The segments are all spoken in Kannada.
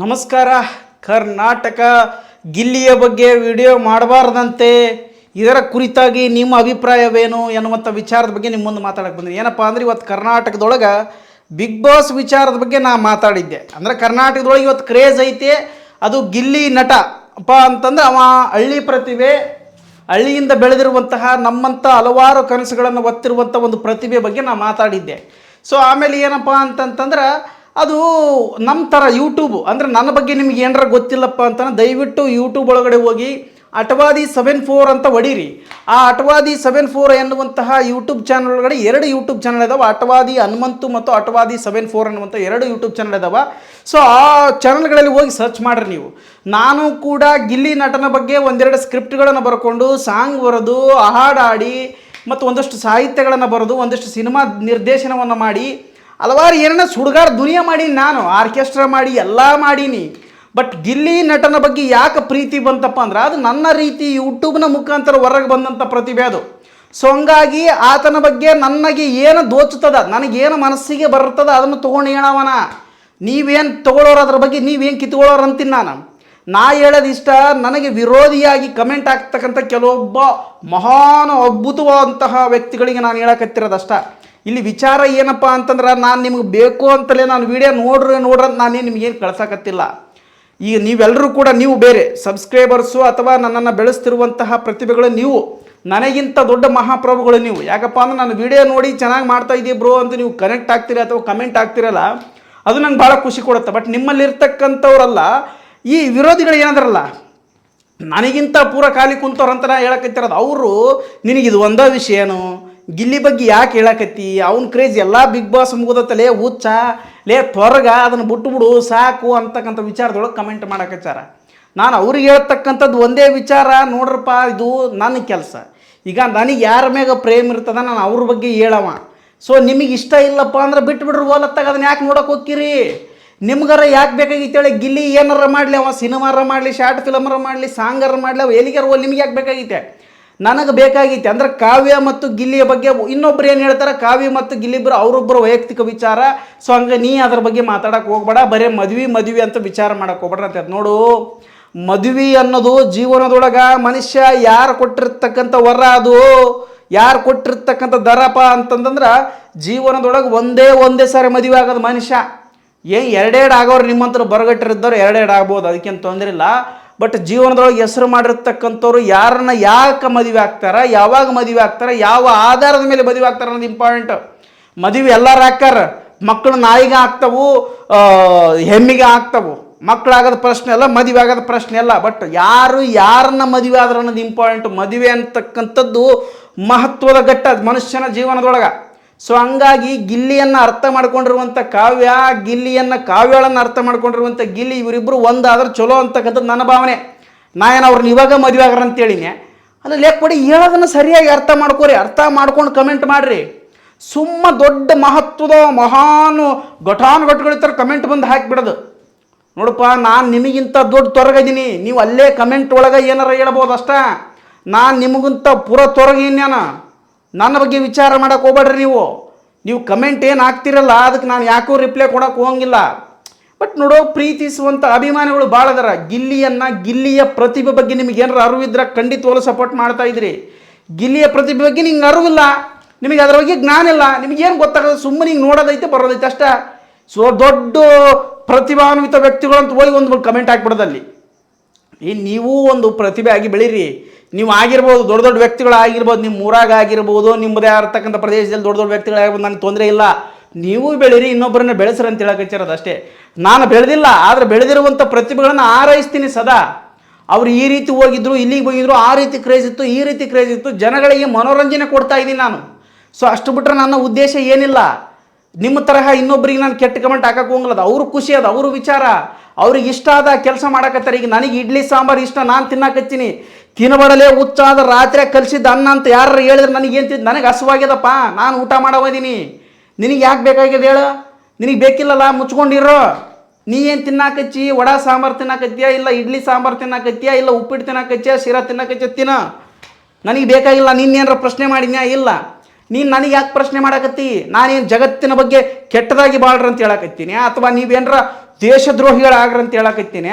ನಮಸ್ಕಾರ. ಕರ್ನಾಟಕ ಗಿಲ್ಲಿಯ ಬಗ್ಗೆ ವಿಡಿಯೋ ಮಾಡಬಾರ್ದಂತೆ, ಇದರ ಕುರಿತಾಗಿ ನಿಮ್ಮ ಅಭಿಪ್ರಾಯವೇನು ಎನ್ನುವಂಥ ವಿಚಾರದ ಬಗ್ಗೆ ನಿಮ್ಮ ಮುಂದೆ ಮಾತಾಡಕ್ಕೆ ಬಂದಿದ್ದೀನಿ. ಏನಪ್ಪ ಅಂದರೆ ಇವತ್ತು ಕರ್ನಾಟಕದೊಳಗೆ ಬಿಗ್ ಬಾಸ್ ವಿಚಾರದ ಬಗ್ಗೆ ನಾನು ಮಾತಾಡಿದ್ದೆ. ಅಂದರೆ ಕರ್ನಾಟಕದೊಳಗೆ ಇವತ್ತು ಕ್ರೇಜ್ ಐತೆ, ಅದು ಗಿಲ್ಲಿ ನಟ ಅಪ್ಪ ಅಂತಂದ್ರೆ ಅವ ಹಳ್ಳಿ ಪ್ರತಿಭೆ, ಹಳ್ಳಿಯಿಂದ ಬೆಳೆದಿರುವಂತಹ ನಮ್ಮಂಥ ಹಲವಾರು ಕನಸುಗಳನ್ನು ಒತ್ತಿರುವಂಥ ಒಂದು ಪ್ರತಿಭೆ ಬಗ್ಗೆ ನಾನು ಮಾತಾಡಿದ್ದೆ. ಸೊ ಆಮೇಲೆ ಏನಪ್ಪ ಅಂತಂತಂದ್ರೆ ಅದು ನಮ್ಮ ಥರ ಯೂಟ್ಯೂಬು ಅಂದರೆ ನನ್ನ ಬಗ್ಗೆ ನಿಮ್ಗೆ ಏನಾರ ಗೊತ್ತಿಲ್ಲಪ್ಪ ಅಂತಂದ್ರೆ ದಯವಿಟ್ಟು ಯೂಟ್ಯೂಬ್ ಒಳಗಡೆ ಹೋಗಿ ಅಟವಾದಿ 74 ಅಂತ ಹೊಡೀರಿ. ಆ ಅಟವಾದಿ 74 ಎನ್ನುವಂತಹ ಯೂಟ್ಯೂಬ್ ಚಾನಲ್ ಒಳಗಡೆ 2 ಯೂಟ್ಯೂಬ್ ಚಾನಲ್ ಇದಾವೆ, ಅಟವಾದಿ ಹನುಮಂತು ಮತ್ತು ಅಟವಾದಿ 74 ಅನ್ನುವಂಥ 2 ಯೂಟ್ಯೂಬ್ ಚಾನಲ್ ಇದಾವೆ. ಸೊ ಆ ಚಾನಲ್ಗಳಲ್ಲಿ ಹೋಗಿ ಸರ್ಚ್ ಮಾಡಿರಿ ನೀವು. ನಾನು ಕೂಡ ಗಿಲ್ಲಿ ನಟನ ಬಗ್ಗೆ ಒಂದೆರಡು ಸ್ಕ್ರಿಪ್ಟ್ಗಳನ್ನು ಬರ್ಕೊಂಡು ಸಾಂಗ್ ಬರೆದು ಹಾಡಾಡಿ ಮತ್ತು ಒಂದಷ್ಟು ಸಾಹಿತ್ಯಗಳನ್ನು ಬರೆದು ಒಂದಷ್ಟು ಸಿನಿಮಾ ನಿರ್ದೇಶನವನ್ನು ಮಾಡಿ ಹಲವಾರು ಏನನ್ನ ಸುಡುಗಾಡ ದುನಿಯಾ ಮಾಡೀನಿ, ನಾನು ಆರ್ಕೆಸ್ಟ್ರಾ ಮಾಡಿ ಎಲ್ಲ ಮಾಡೀನಿ. ಬಟ್ ಗಿಲ್ಲಿ ನಟನ ಬಗ್ಗೆ ಯಾಕೆ ಪ್ರೀತಿ ಬಂತಪ್ಪ ಅಂದ್ರೆ ಅದು ನನ್ನ ರೀತಿ ಯೂಟ್ಯೂಬ್ನ ಮುಖಾಂತರ ಹೊರಗೆ ಬಂದಂಥ ಪ್ರತಿಭೆ ಅದು. ಸೊ ಹಂಗಾಗಿ ಆತನ ಬಗ್ಗೆ ನನಗೆ ಏನು ದೋಚುತ್ತದ, ನನಗೇನು ಮನಸ್ಸಿಗೆ ಬರ್ತದ ಅದನ್ನು ತೊಗೊಂಡು ಹೇಳವನ. ನೀವೇನು ತೊಗೊಳೋರು ಅದ್ರ ಬಗ್ಗೆ ನೀವೇನು ಕಿತ್ಕೊಳ್ಳೋರು ಅಂತೀನಿ ನಾನು. ನಾ ಹೇಳೋದು ಇಷ್ಟ, ನನಗೆ ವಿರೋಧಿಯಾಗಿ ಕಮೆಂಟ್ ಆಗ್ತಕ್ಕಂಥ ಕೆಲವೊಬ್ಬ ಮಹಾನ್ ಅದ್ಭುತವಾದಂತಹ ವ್ಯಕ್ತಿಗಳಿಗೆ ನಾನು ಹೇಳಕತ್ತಿರೋದಷ್ಟ. ಇಲ್ಲಿ ವಿಚಾರ ಏನಪ್ಪ ಅಂತಂದ್ರೆ ನಾನು ನಿಮ್ಗೆ ಬೇಕು ಅಂತಲೇ ನಾನು ವಿಡಿಯೋ ನೋಡ್ರಿ ಅಂತ ನಾನೇ ನಿಮಗೇನು ಕಳ್ಸಕತ್ತಿಲ್ಲ. ಈಗ ನೀವೆಲ್ಲರೂ ಕೂಡ ನೀವು ಬೇರೆ ಸಬ್ಸ್ಕ್ರೈಬರ್ಸು ಅಥವಾ ನನ್ನನ್ನು ಬೆಳೆಸ್ತಿರುವಂತಹ ಪ್ರತಿಭೆಗಳು ನೀವು, ನನಗಿಂತ ದೊಡ್ಡ ಮಹಾಪ್ರಭುಗಳು ನೀವು. ಯಾಕಪ್ಪ ಅಂದ್ರೆ ನಾನು ವಿಡಿಯೋ ನೋಡಿ ಚೆನ್ನಾಗಿ ಮಾಡ್ತಾ ಇದ್ದೀವಿ ಬ್ರೋ ಅಂತ ನೀವು ಕನೆಕ್ಟ್ ಆಗ್ತೀರಿ ಅಥವಾ ಕಮೆಂಟ್ ಆಗ್ತಿರಲ್ಲ, ಅದು ನಂಗೆ ಭಾಳ ಖುಷಿ ಕೊಡುತ್ತೆ. ಬಟ್ ನಿಮ್ಮಲ್ಲಿರ್ತಕ್ಕಂಥವ್ರಲ್ಲ ಈ ವಿರೋಧಿಗಳು ಏನಾದ್ರಲ್ಲ ನನಗಿಂತ ಪೂರ ಖಾಲಿ ಕುಂತವ್ರು ಅಂತ ನಾ ಹೇಳಕತ್ತಿರೋದು. ಅವರು ನಿನಗಿದು ಒಂದೇ ವಿಷಯನು ಗಿಲ್ಲಿ ಬಗ್ಗೆ ಯಾಕೆ ಹೇಳಕತ್ತಿ, ಅವ್ನ ಕ್ರೇಜ್ ಎಲ್ಲ ಬಿಗ್ ಬಾಸ್ ಮುಗಿದತ್ತಲೇ ಹುಚ್ಚ ಲೇ ತ್ವರ್ಗ ಅದನ್ನು ಬಿಟ್ಟುಬಿಡು ಸಾಕು ಅಂತಕ್ಕಂಥ ವಿಚಾರದೊಳಗೆ ಕಮೆಂಟ್ ಮಾಡಕಚ್ಚಾರ. ನಾನು ಅವ್ರಿಗೆ ಹೇಳ್ತಕ್ಕಂಥದ್ದು ಒಂದೇ ವಿಚಾರ, ನೋಡ್ರಪ್ಪ ಇದು ನನ್ನ ಕೆಲಸ. ಈಗ ನನಗೆ ಯಾರ ಮ್ಯಾಗ ಪ್ರೇಮ್ ಇರ್ತದ ನಾನು ಅವ್ರ ಬಗ್ಗೆ ಹೇಳವ. ಸೊ ನಿಮಗೆ ಇಷ್ಟ ಇಲ್ಲಪ್ಪ ಅಂದ್ರೆ ಬಿಟ್ಬಿಡ್ರಿ ಓಲತ್ತಾಗ, ಅದನ್ನ ಯಾಕೆ ನೋಡೋಕೆ ಹೋಗ್ತೀರಿ? ನಿಮ್ಗಾರ ಯಾಕೆ ಬೇಕಾಗಿತ್ತು ಹೇಳಿ? ಗಿಲ್ಲಿ ಏನಾರ ಮಾಡಲಿ, ಅವ ಸಿನಿಮಾರ ಮಾಡಲಿ, ಶಾರ್ಟ್ ಫಿಲಮರ ಮಾಡಲಿ, ಸಾಂಗಾರ ಮಾಡಲಿ, ಅವು ಎಲ್ಲಿಗಾರ ಹೋಗಿ ನಿಮ್ಗೆ ಯಾಕೆ ಬೇಕಾಗಿತ್ತೆ? ನನಗೆ ಬೇಕಾಗಿತ್ತು ಅಂದ್ರೆ ಕಾವ್ಯ ಮತ್ತು ಗಿಲ್ಲಿಯ ಬಗ್ಗೆ ಇನ್ನೊಬ್ರು ಏನು ಹೇಳ್ತಾರೆ, ಕಾವ್ಯ ಮತ್ತು ಗಿಲ್ಲಿಬ್ಬರು ಅವರೊಬ್ಬರು ವೈಯಕ್ತಿಕ ವಿಚಾರ. ಸೊ ಹಂಗೆ ನೀ ಅದ್ರ ಬಗ್ಗೆ ಮಾತಾಡೋಕೆ ಹೋಗ್ಬೇಡ, ಬರೀ ಮದುವೆ ಅಂತ ವಿಚಾರ ಮಾಡೋಕೆ ಹೋಗ್ಬೇಡ್ರ ಅಂತ. ನೋಡು, ಮದುವೆ ಅನ್ನೋದು ಜೀವನದೊಳಗೆ ಮನುಷ್ಯ ಯಾರು ಕೊಟ್ಟಿರ್ತಕ್ಕಂಥ ವರ, ಅದು ಯಾರು ಕೊಟ್ಟಿರ್ತಕ್ಕಂಥ ದರಪ ಅಂತಂದ್ರೆ ಜೀವನದೊಳಗೆ ಒಂದೇ ಸಾರಿ ಮದುವೆ ಆಗೋದು ಮನುಷ್ಯ. ಎರಡೆರಡು ಆಗೋರು ನಿಮ್ಮಂತರ ಬರಗಟ್ಟಿರಿದ್ದವ್ರು ಎರಡೆರಡು ಆಗ್ಬೋದು, ಅದಕ್ಕೇನು ತೊಂದರೆ ಇಲ್ಲ. ಬಟ್ ಜೀವನದೊಳಗೆ ಹೆಸರು ಮಾಡಿರ್ತಕ್ಕಂಥವ್ರು ಯಾರನ್ನ ಯಾಕೆ ಮದುವೆ ಆಗ್ತಾರೆ, ಯಾವಾಗ ಮದುವೆ ಆಗ್ತಾರೆ, ಯಾವ ಆಧಾರದ ಮೇಲೆ ಮದುವೆ ಆಗ್ತಾರೆ ಅನ್ನೋದು ಇಂಪಾರ್ಟೆಂಟ್. ಮದುವೆ ಎಲ್ಲರೂ ಹಾಕ್ತಾರ, ಮಕ್ಕಳು ನಾಯಿಗೆ ಆಗ್ತವು, ಹೆಮ್ಮಿಗೆ ಆಗ್ತವು. ಮಕ್ಕಳಾಗೋದ ಪ್ರಶ್ನೆ ಅಲ್ಲ, ಮದುವೆ ಆಗೋದ ಪ್ರಶ್ನೆ ಅಲ್ಲ. ಬಟ್ ಯಾರನ್ನ ಮದುವೆ ಆದ್ರೆ ಅನ್ನೋದು ಇಂಪಾರ್ಟೆಂಟ್. ಮದುವೆ ಅಂತಕ್ಕಂಥದ್ದು ಮಹತ್ವದ ಘಟ್ಟ ಮನುಷ್ಯನ ಜೀವನದೊಳಗೆ. ಸೊ ಹಂಗಾಗಿ ಗಿಲ್ಲಿಯನ್ನು ಅರ್ಥ ಮಾಡ್ಕೊಂಡಿರುವಂಥ ಕಾವ್ಯ, ಕಾವ್ಯಗಳನ್ನು ಅರ್ಥ ಮಾಡ್ಕೊಂಡಿರುವಂಥ ಗಿಲ್ಲಿ, ಇವರಿಬ್ಬರು ಒಂದಾದ್ರೆ ಚಲೋ ಅಂತಕ್ಕಂಥದ್ದು ನನ್ನ ಭಾವನೆ. ನಾನು ಅವ್ರನ್ನ ಇವಾಗ ಮದುವೆ ಆಗ್ರ ಅಂತೇಳಿನಿ ಅಲ್ಲ, ಲೇಕೊಡಿ ಹೇಳೋದನ್ನು ಸರಿಯಾಗಿ ಅರ್ಥ ಮಾಡ್ಕೋರಿ. ಅರ್ಥ ಮಾಡ್ಕೊಂಡು ಕಮೆಂಟ್ ಮಾಡಿರಿ. ಸುಮ್ಮ ದೊಡ್ಡ ಮಹತ್ವದ ಮಹಾನು ಘಟಾನುಘಟಿಗಳಿರ್ತಾರೆ ಕಮೆಂಟ್ ಬಂದು ಹಾಕಿಬಿಡೋದು. ನೋಡಪ್ಪ, ನಾನು ನಿಮಗಿಂತ ದೊಡ್ಡ ತೊರಗಿದ್ದೀನಿ, ನೀವು ಅಲ್ಲೇ ಕಮೆಂಟ್ ಒಳಗೆ ಏನಾರ ಹೇಳ್ಬೋದು ಅಷ್ಟ. ನಾನು ನಿಮಗಿಂತ ಪೂರ ತೊರಗಿನ್ಯಾನ. ನನ್ನ ಬಗ್ಗೆ ವಿಚಾರ ಮಾಡೋಕೆ ಹೋಗ್ಬೇಡ್ರಿ. ನೀವು ಕಮೆಂಟ್ ಏನು ಹಾಕ್ತಿರಲ್ಲ ಅದಕ್ಕೆ ನಾನು ಯಾಕೋ ರಿಪ್ಲೈ ಕೊಡೋಕೆ ಹೋಗಂಗಿಲ್ಲ. ಬಟ್ ನೋಡೋ, ಪ್ರೀತಿಸುವಂಥ ಅಭಿಮಾನಿಗಳು ಭಾಳ ಅದಾರ. ಗಿಲ್ಲಿಯ ಪ್ರತಿಭೆ ಬಗ್ಗೆ ನಿಮಗೆ ಏನಾರು ಅರಿವಿದ್ರೆ ಖಂಡಿತವಾಗ್ಲೂ ಸಪೋರ್ಟ್ ಮಾಡ್ತಾ ಇದ್ರಿ. ಗಿಲ್ಲಿಯ ಪ್ರತಿಭೆ ಬಗ್ಗೆ ನಿಂಗೆ ಅರಿವಿಲ್ಲ, ನಿಮಗೆ ಅದರ ಬಗ್ಗೆ ಜ್ಞಾನ ಇಲ್ಲ, ನಿಮಗೇನು ಗೊತ್ತಾಗೋದು? ಸುಮ್ಮನೆ ಹಿಂಗೆ ನೋಡೋದೈತೆ ಬರೋದೈತೆ ಅಷ್ಟೇ. ಸೊ ದೊಡ್ಡ ಪ್ರತಿಭಾನ್ವಿತ ವ್ಯಕ್ತಿಗಳಂತ ಹೋಗಿ ಒಂದು ಕಮೆಂಟ್ ಹಾಕ್ಬಿಡೋದಲ್ಲಿ. ನೀವು ಒಂದು ಪ್ರತಿಭೆ ಆಗಿ ಬೆಳೀರಿ. ನೀವು ಆಗಿರ್ಬೋದು, ದೊಡ್ಡ ದೊಡ್ಡ ವ್ಯಕ್ತಿಗಳು ಆಗಿರ್ಬೋದು, ನಿಮ್ಮ ಊರಾಗ ಆಗಿರ್ಬೋದು, ನಿಮ್ಮದೇ ಆಗಿರ್ತಕ್ಕಂಥ ಪ್ರದೇಶದಲ್ಲಿ ದೊಡ್ಡ ದೊಡ್ಡ ವ್ಯಕ್ತಿಗಳಾಗಿರ್ಬೋದು, ನನಗೆ ತೊಂದರೆ ಇಲ್ಲ. ನೀವು ಬೆಳೀರಿ, ಇನ್ನೊಬ್ಬರನ್ನ ಬೆಳೆಸ್ರಿ ಅಂತ ಹೇಳಕಚ್ಚಿರೋದು ಅಷ್ಟೇ. ನಾನು ಬೆಳೆದಿಲ್ಲ, ಆದರೆ ಬೆಳೆದಿರುವಂಥ ಪ್ರತಿಭೆಗಳನ್ನು ಆರೈಸ್ತೀನಿ ಸದಾ. ಅವರು ಈ ರೀತಿ ಹೋಗಿದ್ರು, ಇಲ್ಲಿಗೆ ಹೋಗಿದ್ರು, ಆ ರೀತಿ ಕ್ರೇಜ್ ಇತ್ತು, ಈ ರೀತಿ ಕ್ರೇಜ್ ಇತ್ತು, ಜನಗಳಿಗೆ ಮನೋರಂಜನೆ ಕೊಡ್ತಾ ಇದ್ದೀನಿ ನಾನು. ಸೊ ಅಷ್ಟು ಬಿಟ್ಟರೆ ನನ್ನ ಉದ್ದೇಶ ಏನಿಲ್ಲ ನಿಮ್ಮ ತರಹ ಇನ್ನೊಬ್ಬರಿಗೆ ನಾನು ಕೆಟ್ಟ ಕಮೆಂಟ್ ಹಾಕಕ್ಕೆ ಹೋಗಲ್ಲ. ಅದು ಅವ್ರ ಖುಷಿ, ಅದು ಅವ್ರ ವಿಚಾರ, ಅವ್ರಿಗೆ ಇಷ್ಟ ಆದ ಕೆಲಸ ಮಾಡಕತ್ತಾರೆ. ಈಗ ನನಗೆ ಇಡ್ಲಿ ಸಾಂಬಾರು ಇಷ್ಟ, ನಾನು ತಿನ್ನಕತ್ತೀನಿ. ತಿನ್ನಬಡಲೇ ಹುಚ್ಚಾದ ರಾತ್ರಿ ಕಲಿಸಿದ್ದ ಅನ್ನ ಅಂತ ಯಾರು ಹೇಳಿದ್ರೆ ನನಗೇನು ನನಗೆ ಹಸುವಾಗ್ಯದಪ್ಪ, ನಾನು ಊಟ ಮಾಡೋದೀನಿ. ನಿನಗೆ ಯಾಕೆ ಬೇಕಾಗ್ಯದ ಹೇಳು? ನಿನಗೆ ಬೇಕಿಲ್ಲಲ್ಲ, ಮುಚ್ಕೊಂಡಿರೋ. ನೀ ಏನು ತಿನ್ನಾಕಚ್ಚಿ? ವಡಾ ಸಾಂಬಾರು ತಿನ್ನಾಕತ್ತೀಯ, ಇಲ್ಲ ಇಡ್ಲಿ ಸಾಂಬಾರು ತಿನ್ನಾಕತ್ತೀಯ, ಇಲ್ಲ ಉಪ್ಪಿಟ್ಟು ತಿನ್ನಾಕತ್ತೀಯ, ಶಿರಾ ತಿನ್ನಾಕತ್ತೀಯ, ತಿನ್ನ. ನನಗೆ ಬೇಕಾಗಿಲ್ಲ. ನೀನೇನಾರ ಪ್ರಶ್ನೆ ಮಾಡಿದ್ಯಾ? ಇಲ್ಲ. ನೀನು ನನಗೆ ಯಾಕೆ ಪ್ರಶ್ನೆ ಮಾಡಕತ್ತಿ? ನಾನೇನು ಜಗತ್ತಿನ ಬಗ್ಗೆ ಕೆಟ್ಟದಾಗಿ ಬಾಳ್ರಿ ಅಂತ ಹೇಳಕತ್ತೀನಿ, ಅಥವಾ ನೀವೇನರ ದೇಶದ್ರೋಹಿಗಳಾಗ್ರಿ ಅಂತ ಹೇಳಕತ್ತೀನಿ,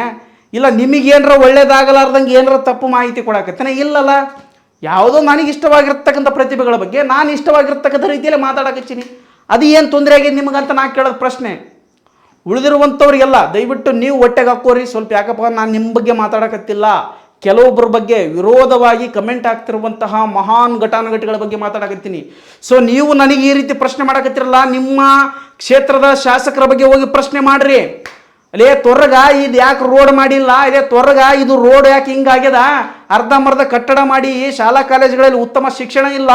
ಇಲ್ಲ ನಿಮಗೇನರ ಒಳ್ಳೇದಾಗಲಾರ್ದಂಗೆ ಏನರ ತಪ್ಪು ಮಾಹಿತಿ ಕೊಡಕತ್ತೀನಿ? ಇಲ್ಲಲ್ಲ, ಯಾವುದೋ ನನಗೆ ಇಷ್ಟವಾಗಿರ್ತಕ್ಕಂಥ ಪ್ರತಿಭೆಗಳ ಬಗ್ಗೆ ನಾನು ಇಷ್ಟವಾಗಿರ್ತಕ್ಕಂಥ ರೀತಿಯಲ್ಲಿ ಮಾತಾಡಕತ್ತೀನಿ. ಅದು ಏನು ತೊಂದರೆ ಆಗಿದೆ ನಿಮಗಂತ ನಾ ಕೇಳೋದು ಪ್ರಶ್ನೆ. ಉಳಿದಿರುವಂಥವ್ರಿಗೆಲ್ಲ ದಯವಿಟ್ಟು ನೀವು ಹೊಟ್ಟೆಗೆ ಹಾಕೋರಿ. ಸ್ವಲ್ಪ ಯಾಕಪ್ಪ ನಾನು ನಿಮ್ಮ ಬಗ್ಗೆ ಮಾತಾಡಕತ್ತಿಲ್ಲ, ಕೆಲವೊಬ್ಬರ ಬಗ್ಗೆ ವಿರೋಧವಾಗಿ ಕಮೆಂಟ್ ಆಗ್ತಿರುವಂತಹ ಮಹಾನ್ ಘಟಾನುಘಟಿಗಳ ಬಗ್ಗೆ ಮಾತಾಡಕತ್ತೀನಿ. ಸೊ ನೀವು ನನಗೆ ಈ ರೀತಿ ಪ್ರಶ್ನೆ ಮಾಡಕತ್ತಿರಲ್ಲ, ನಿಮ್ಮ ಕ್ಷೇತ್ರದ ಶಾಸಕರ ಬಗ್ಗೆ ಹೋಗಿ ಪ್ರಶ್ನೆ ಮಾಡ್ರಿ. ಅಲ್ಲೇ ತೊರ್ಗ ಇದು ಯಾಕೆ ರೋಡ್ ಮಾಡಿಲ್ಲ, ಅಲ್ಲೇ ತೊರ್ಗ ಇದು ರೋಡ್ ಯಾಕೆ ಹಿಂಗಾಗ್ಯದ, ಅರ್ಧಂಬರ್ಧ ಕಟ್ಟಡ ಮಾಡಿ ಶಾಲಾ ಕಾಲೇಜುಗಳಲ್ಲಿ ಉತ್ತಮ ಶಿಕ್ಷಣ ಇಲ್ಲ,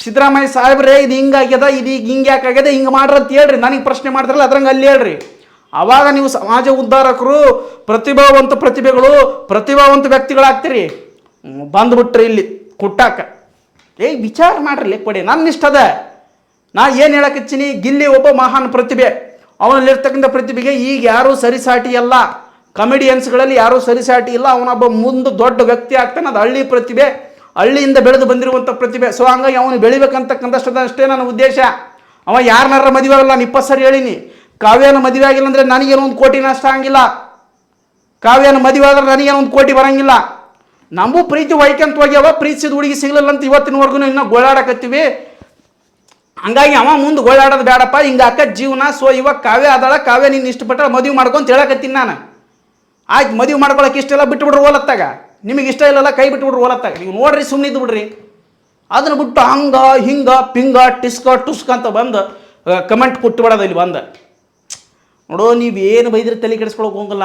ಸಿದ್ದರಾಮಯ್ಯ ಸಾಹೇಬ್ರೆ ಇದು ಹಿಂಗಾಗ್ಯದ, ಇದು ಈಗ ಹಿಂಗೆ ಯಾಕಾಗ್ಯದ, ಹಿಂಗೆ ಮಾಡ್ರಿ ಅಂತ ಹೇಳ್ರಿ. ನನಗೆ ಪ್ರಶ್ನೆ ಮಾಡ್ತಾರಲ್ಲ ಅದ್ರಂಗೆ ಅಲ್ಲಿ ಹೇಳ್ರಿ. ಆವಾಗ ನೀವು ಸಮಾಜ ಉದ್ಧಾರಕರು, ಪ್ರತಿಭೆಗಳು, ಪ್ರತಿಭಾವಂತ ವ್ಯಕ್ತಿಗಳಾಗ್ತೀರಿ. ಬಂದ್ಬಿಟ್ರಿ ಇಲ್ಲಿ ಕುಟ್ಟಾಕ. ವಿಚಾರ ಮಾಡ್ರಿ ಕೊಡಿ. ನನ್ನ ಇಷ್ಟದ ನಾ ಏನು ಹೇಳಕತ್ತೀನಿ, ಗಿಲ್ಲಿ ಒಬ್ಬ ಮಹಾನ್ ಪ್ರತಿಭೆ. ಅವನಲ್ಲಿರ್ತಕ್ಕಂಥ ಪ್ರತಿಭೆಗೆ ಈಗ ಯಾರೂ ಸರಿಸಾಟಿ ಅಲ್ಲ, ಕಮಿಡಿಯನ್ಸ್ಗಳಲ್ಲಿ ಯಾರೂ ಸರಿಸಾಟಿ ಇಲ್ಲ. ಅವನೊಬ್ಬ ಮುಂದೆ ದೊಡ್ಡ ವ್ಯಕ್ತಿ ಆಗ್ತಾನೆ. ಅದು ಹಳ್ಳಿ ಪ್ರತಿಭೆ, ಹಳ್ಳಿಯಿಂದ ಬೆಳೆದು ಬಂದಿರುವಂಥ ಪ್ರತಿಭೆ. ಸೊ ಹಂಗಾಗಿ ಅವನು ಬೆಳಿಬೇಕಂತಕ್ಕಂಥಷ್ಟೇ ನನ್ನ ಉದ್ದೇಶ. ಅವ ಯಾರನ್ನಾರ ಮದುವೆ ಆಗಲ್ಲ, ನಾನು 20 ಸರಿ ಹೇಳಿನಿ. ಕಾವ್ಯನ ಮದುವೆ ಆಗಿಲ್ಲ ಅಂದರೆ ನನಗೇನೋ 1 ಕೋಟಿ ನಷ್ಟ ಆಗಿಲ್ಲ. ಕಾವ್ಯನ ಮದುವೆ ಆದ್ರೆ ನನಗೇನೋ 1 ಕೋಟಿ ಬರಂಗಿಲ್ಲ. ನಮಗೂ ಪ್ರೀತಿ ವೈಕಂತ ಹೋಗ್ಯಾವ, ಪ್ರೀತಿಸಿದ ಹುಡುಗಿ ಸಿಗಲಿಲ್ಲ ಅಂತ ಇವತ್ತಿನವರೆಗೂ ಇನ್ನೂ ಗೋಳಾಡಕತ್ತೀವಿ. ಹಂಗಾಗಿ ಅವ ಮುಂದೆ ಗೋಳಾಡೋದು ಬೇಡಪ್ಪ, ಹಿಂಗೆ ಅಕ್ಕ ಜೀವನ. ಸೊ ಇವಾಗ ಕಾವ್ಯ ಆದಾಳ, ಕಾವ್ಯ ನೀನು ಇಷ್ಟಪಟ್ಟ ಮದುವೆ ಮಾಡ್ಕೊಂತ ಹೇಳಕತ್ತೀನಿ ನಾನು. ಆಯ್ತು, ಮದುವೆ ಮಾಡ್ಕೊಳಕ್ಕೆ ಇಷ್ಟ ಇಲ್ಲ, ಬಿಟ್ಟುಬಿಡ್ರಿ ಓಲತ್ತಾಗ. ನಿಮಗೆ ಇಷ್ಟ ಇಲ್ಲಲ್ಲ, ಕೈ ಬಿಟ್ಟುಬಿಡ್ರಿ ಓಲತ್ತಾಗ. ನೀವು ನೋಡ್ರಿ, ಸುಮ್ಮನೆ ಇದ್ದು ಬಿಡ್ರಿ. ಅದನ್ನು ಬಿಟ್ಟು ಹಂಗ ಹಿಂಗ ಪಿಂಗ ಟಿಸ್ಕ ಟುಸ್ಕ ಅಂತ ಬಂದು ಕಮೆಂಟ್ ಕೊಟ್ಟು ಬಿಡೋದು ಇಲ್ಲಿ ಬಂದು. ನೋಡೋ, ನೀವೇನು ಬೈದ್ರೆ ತಲೆ ಕೆಡಿಸ್ಕೊಳಕ್ಕೆ ಹೋಗಲ್ಲ.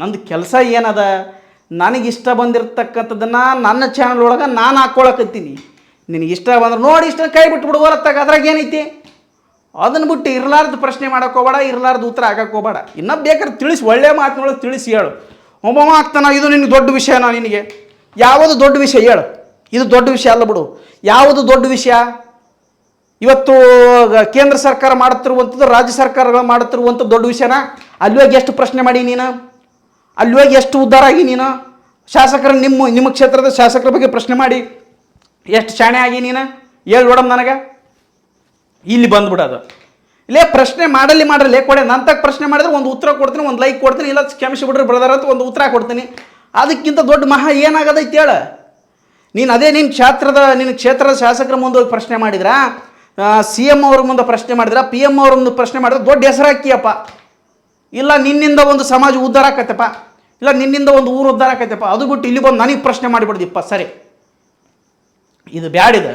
ನಂದು ಕೆಲಸ ಏನದ, ನನಗಿಷ್ಟ ಬಂದಿರತಕ್ಕಂಥದ್ದನ್ನು ನನ್ನ ಚಾನಲ್ ಒಳಗೆ ನಾನು ಹಾಕ್ಕೊಳಕತ್ತೀನಿ. ನಿನಗೆ ಇಷ್ಟ ಬಂದ್ರೆ ನೋಡಿ, ಇಷ್ಟ ಕೈ ಬಿಟ್ಬಿಡು ಓಲತ್ತಾಗ. ಅದ್ರಾಗ ಏನೈತಿ? ಅದನ್ನು ಬಿಟ್ಟು ಇರಲಾರ್ದು ಪ್ರಶ್ನೆ ಮಾಡೋಕೆ ಹೋಗಬೇಡ, ಇರಲಾರ್ದು ಉತ್ತರ ಹಾಕಕ್ಕೆ ಹೋಗಬೇಡ. ಇನ್ನೂ ಬೇಕಾದ್ರೆ ತಿಳಿಸಿ, ಒಳ್ಳೆ ಮಾತಿನೊಳಗೆ ತಿಳಿಸಿ ಹೇಳು. ಒಬ್ಬ ಆಗ್ತಾನ, ಇದು ನಿನಗೆ ದೊಡ್ಡ ವಿಷಯನಾ? ನಿನಗೆ ಯಾವುದು ದೊಡ್ಡ ವಿಷಯ ಹೇಳು? ಇದು ದೊಡ್ಡ ವಿಷಯ ಅಲ್ಲ ಬಿಡು. ಯಾವುದು ದೊಡ್ಡ ವಿಷಯ? ಇವತ್ತು ಕೇಂದ್ರ ಸರ್ಕಾರ ಮಾಡುತ್ತಿರುವಂಥದ್ದು, ರಾಜ್ಯ ಸರ್ಕಾರಗಳು ಮಾಡುತ್ತಿರುವಂಥದ್ದು ದೊಡ್ಡ ವಿಷಯನ? ಅಲ್ಲಿ ಹೋಗಿ ಎಷ್ಟು ಪ್ರಶ್ನೆ ಮಾಡಿ ನೀನು? ಅಲ್ಲಿ ಹೋಗಿ ಎಷ್ಟು ಉದ್ಧಾರ ಆಗಿ ನೀನು? ಶಾಸಕರ ನಿಮ್ಮ ಕ್ಷೇತ್ರದ ಶಾಸಕರ ಬಗ್ಗೆ ಪ್ರಶ್ನೆ ಮಾಡಿ ಎಷ್ಟು ಶಾಣೆ ಆಗಿ ನೀನು? ಹೇಳಿ ನೋಡಮ್ ನನಗೆ. ಇಲ್ಲಿ ಬಂದ್ಬಿಡೋದು. ಇಲ್ಲೇ ಪ್ರಶ್ನೆ ಮಾಡಲಿ ಕೊಡೆ. ನಂತಕ್ಕೆ ಪ್ರಶ್ನೆ ಮಾಡಿದ್ರೆ ಒಂದು ಉತ್ತರ ಕೊಡ್ತೀನಿ, ಒಂದು ಲೈಕ್ ಕೊಡ್ತೀನಿ, ಇಲ್ಲ ಕ್ಷಮಿಸಿ ಬಿಡ್ರಿ ಬ್ರದರ್ ಅಂತ ಒಂದು ಉತ್ತರ ಕೊಡ್ತೀನಿ. ಅದಕ್ಕಿಂತ ದೊಡ್ಡ ಮಹಾ ಏನಾಗದೈತಿ ಹೇಳ? ನೀನು ಅದೇ ನಿನ್ನ ಕ್ಷೇತ್ರದ ಶಾಸಕರ ಮುಂದೆ ಹೋಗಿ ಪ್ರಶ್ನೆ ಮಾಡಿದ್ರಾ, CM ಅವ್ರ ಮುಂದೆ ಪ್ರಶ್ನೆ ಮಾಡಿದ್ರ, PM ಅವ್ರ ಮುಂದೆ ಪ್ರಶ್ನೆ ಮಾಡಿದ್ರೆ ದೊಡ್ಡ ಹೆಸರಾಕಿಯಪ್ಪ. ಇಲ್ಲ ನಿನ್ನಿಂದ ಒಂದು ಸಮಾಜ ಉದ್ಧಾರ ಆಕತ್ತಪ್ಪ, ಇಲ್ಲ ನಿನ್ನಿಂದ ಒಂದು ಊರು ಉದ್ಧಾರ ಆಕತ್ತಪ್ಪ. ಅದು ಬಿಟ್ಟು ಇಲ್ಲಿ ಬಂದು ನನಗೆ ಪ್ರಶ್ನೆ ಮಾಡಿಬಿಡ್ದಿಪ್ಪ. ಸರಿ, ಇದು ಬ್ಯಾಡಿದೆ.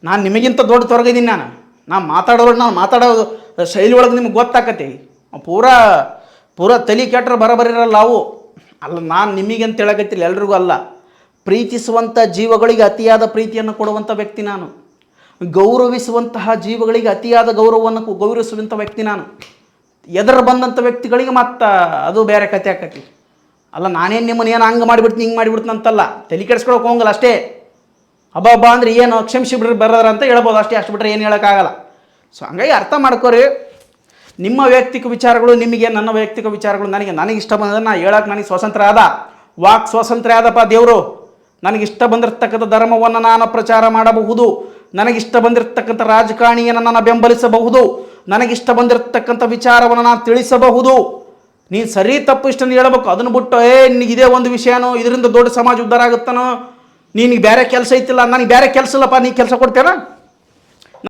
ನಾನು ನಿಮಗಿಂತ ದೊಡ್ಡ ತೊರಗಿದ್ದೀನಿ. ನಾನು ಮಾತಾಡೋದು ಶೈಲಿ ಒಳಗೆ ನಿಮ್ಗೆ ಗೊತ್ತಾಕತಿ. ಪೂರಾ ತಲೆ ಕೆಟ್ಟರೆ ಬರಬರಿರಲ್ಲ ಅವು ಅಲ್ಲ. ನಾನು ನಿಮಗಂತ ಹೇಳಕತ್ತಿಲ್ಲ, ಎಲ್ರಿಗೂ ಅಲ್ಲ. ಪ್ರೀತಿಸುವಂಥ ಜೀವಗಳಿಗೆ ಅತಿಯಾದ ಪ್ರೀತಿಯನ್ನು ಕೊಡುವಂಥ ವ್ಯಕ್ತಿ ನಾನು. ಗೌರವಿಸುವಂತಹ ಜೀವಗಳಿಗೆ ಅತಿಯಾದ ಗೌರವವನ್ನು ಗೌರವಿಸುವಂಥ ವ್ಯಕ್ತಿ ನಾನು. ಎದುರು ಬಂದಂಥ ವ್ಯಕ್ತಿಗಳಿಗೆ ಮತ್ತು ಅದು ಬೇರೆ ಕತೆ ಆಕತಿ. ಅಲ್ಲ, ನಾನೇನು ನಿಮ್ಮನ್ನು ಹಂಗೆ ಮಾಡಿಬಿಡ್ತೀನಿ ಹಿಂಗೆ ಮಾಡಿಬಿಡ್ತೀನಿ ಅಂತಲ್ಲ, ತಲೆ ಕೆಡಿಸ್ಕೊಳಕ್ಕೆ ಹೋಗಲ್ಲ ಅಷ್ಟೇ. ಹಬ್ಬ ಅಂದರೆ ಏನು, ಕ್ಷಮಿಸಿ ಬಿಡ್ರಿ ಬರೋದ್ರ ಅಂತ ಹೇಳ್ಬೋದು ಅಷ್ಟೇ. ಅಷ್ಟು ಬಿಟ್ಟರೆ ಏನು ಹೇಳೋಕ್ಕಾಗಲ್ಲ. ಸೊ ಹಂಗಾಗಿ ಅರ್ಥ ಮಾಡ್ಕೋರಿ. ನಿಮ್ಮ ವೈಯಕ್ತಿಕ ವಿಚಾರಗಳು ನಿಮಗೆ, ನನ್ನ ವೈಯಕ್ತಿಕ ವಿಚಾರಗಳು ನನಗೆ ಇಷ್ಟ ಬಂದದನ್ನು ಹೇಳೋಕೆ ನನಗೆ ಸ್ವಾತಂತ್ರ್ಯ ಆದ, ವಾಕ್ ಸ್ವಾತಂತ್ರ್ಯ ಆದಪ್ಪ ದೇವರು. ನನಗಿಷ್ಟ ಬಂದಿರತಕ್ಕಂಥ ಧರ್ಮವನ್ನು ನಾನು ಪ್ರಚಾರ ಮಾಡಬಹುದು, ನನಗಿಷ್ಟ ಬಂದಿರತಕ್ಕಂಥ ರಾಜಕಾರಣಿಯನ್ನು ನಾನು ಬೆಂಬಲಿಸಬಹುದು, ನನಗಿಷ್ಟ ಬಂದಿರತಕ್ಕಂಥ ವಿಚಾರವನ್ನು ನಾನು ತಿಳಿಸಬಹುದು. ನೀನು ಸರಿ ತಪ್ಪು ಇಷ್ಟನ್ನು ಹೇಳಬೇಕು. ಅದನ್ನು ಬಿಟ್ಟು ನಿನಗಿದೇ ಒಂದು ವಿಷಯನೋ, ಇದರಿಂದ ದೊಡ್ಡ ಸಮಾಜ ಉದ್ಧಾರ ಆಗುತ್ತಾನೋ, ನಿನಗೆ ಬೇರೆ ಕೆಲಸ ಐತಿಲ್ಲ, ನನಗೆ ಬೇರೆ ಕೆಲಸ ಇಲ್ಲಪ್ಪ, ನೀ ಕೆಲಸ ಕೊಡ್ತೇನ?